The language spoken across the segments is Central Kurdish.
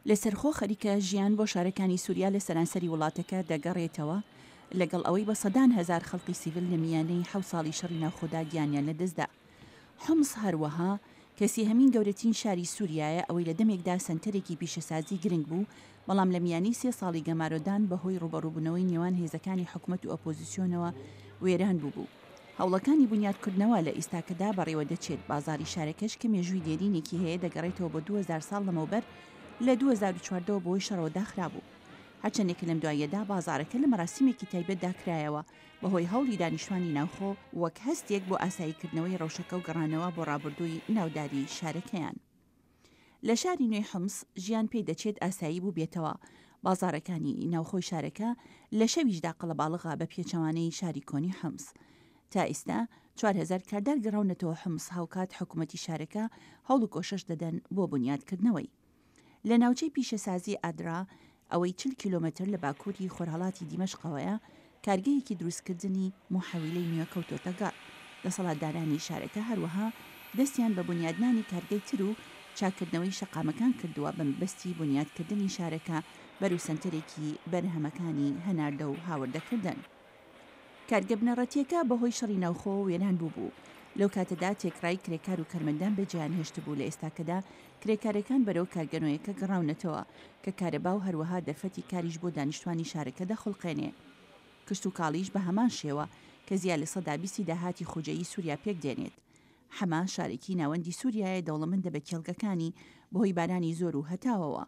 لە سەرخۆ خەریکە ژیان بۆ شارەکانی سووریا لە سەرانسەری وڵاتەکە دەگەڕێتەوە لەگەڵ ئەوەی بە سەدان هەزار خەڵکی سیڤیل لە میانەی 7 ساڵی شەڕی ناوخۆدا گیانیان لەدەستدا. حومس هەروەها کەسی هەمین گەورەترین شاری سووریایە، ئەوەی لە دەمێکدا سنتەرێکی پیشەسازی گرنگ بوو، بەڵام لە میانی 3 ساڵی گەمارۆدان بەهۆی ڕوبەڕووبوونەوەی نێوان هێزەکانی حکوومەت و ئۆپۆزیسیۆنەوە وێران بوو. هەوڵەکانی بنیادکردنەوە لە ئیستاکەدا بەڕێوە دەچێت. بازاری شارەکەش کە مێژووی دێرینێکی هەیە دەگەڕێتەوە بە 2000 ساڵ لەمەوبەر لە 2014 بۆی شەڕەوە داخرابوو. هەرچەندێک لەم دوایەدا بازارەکە لە مەراسیمێکی تایبەت داکرایەوە بەهۆی هەوڵی دانیشتوانی ناوخۆ وەک هەستێک بۆ ئاساییکردنەوەی ڕەوشەکە و گەڕانەوە بۆ ڕابردووی ناوداری شارەکەیان. لە شاری نوێی حومس ژیان پێی دەچێت ئاسایی بوو بێتەوە. بازارەکانی ناوخۆی شارەکە لە شەویشدا قەڵەباڵغا بە پێچەوانەی شاری کۆنی حومس. تا ئێستا 4000 کاردار گەڕاونەتەوە حومس. هاوکات حکوومەتی شارەکە هەوڵ و کۆشش دەدەن بۆ بنیادکردنەوەی. لە ناوچەی پیشەسازی ئادرا، ئەوەی 40 کیلۆمەتر لە باکووری خۆرهەڵاتی دیمەشقەوەیە، کارگەیەکی دروستکردنی محەویلەی نوێ کەوتۆتە گەڕ. دەسەڵاتدارانی شارەکە هەروەها دەستیان بە بنیادنانی کارگەی تر و چاکردنەوەی شەقامەکان کردووە بە مەبەستی بنیادکردنی شارەکە بەرەو سەنتەرێکی بەرهەمەکانی هەناردە و هاوردەکردن. کارگە بنەڕەتیەکە بەهۆی شەڕی ناوخۆ وێران بوو. لەو کاتەدا تێکڕای کرێکار و کەرمەندان بەجیان هێشت بوو. لە ئێستاکەدا کرێکارەکان بەرەو کارگەنۆیەکە گەڕاونەتەوە کە کارەبا و هەروەها دەرفەتی کاریش بۆ دانیشتوانی شارەکە دەخڵقێنێ. کشت و کاڵیش بە هەمان شێوە کە زیاد لە سەدا 20 داهاتی خوجەیی سووریا پێک دێنێت. حەما شارێکی ناوەندی سووریایە دەوڵەمەندە بە کێڵگەکانی بەهۆی بارانی زۆر و هەتاوەوە.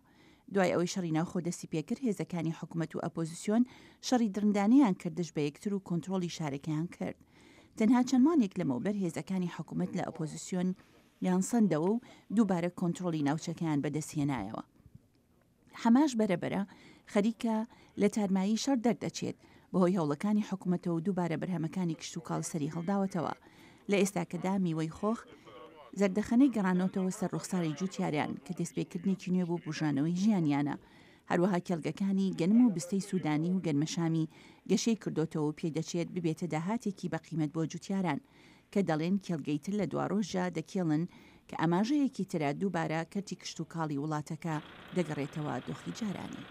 دوای ئەوەی شەڕی ناوخۆ دەستی پێکرد، هێزەکانی حکوومەت و ئەپۆزیسیۆن شەڕی درندانیان کردش بە یەکتر و کۆنتڕۆلی شارەکەیان کرد. تەنها چەند مانێک لەمەوبەر هێزەکانی حکوومەت لە ئەپۆزیسیۆن یانسەندەوە و دووبارە کۆنتڕۆلی ناوچەکەیان بەدەستهێنایەوە. حەماش بەرەبەرە خەریکە لە تارمایی شەڕ دەردەچێت بەهۆی هەوڵەکانی حکوومەتەوە و دووبارە بەرهەمەکانی کشت و کاڵسەری هەڵداوەتەوە. لە ئێستاکەدا میوەی خۆخ زەردەخەنەی گەڕانەوەتەوە سەر ڕوخساری جووتیاریان کە دەستپێکردنێکی نوێ بۆ بژانەوەی ژیانیانە. هەروەها کێڵگەکانی گەنم و بستەی سوودانی و گەنمەشامی گەشەی کردوتەوە و پێی دەچێت ببێتە داهاتێکی بەقیمەت بۆ جووتیاران کە دەڵێن کێڵگەیتر لە دوڕۆژە دەکێڵن کە ئاماژەیەکی ترە دووبارە کەرتی کشت و کاڵی وڵاتەکە دەگەڕێتەوە دۆخی جارانی.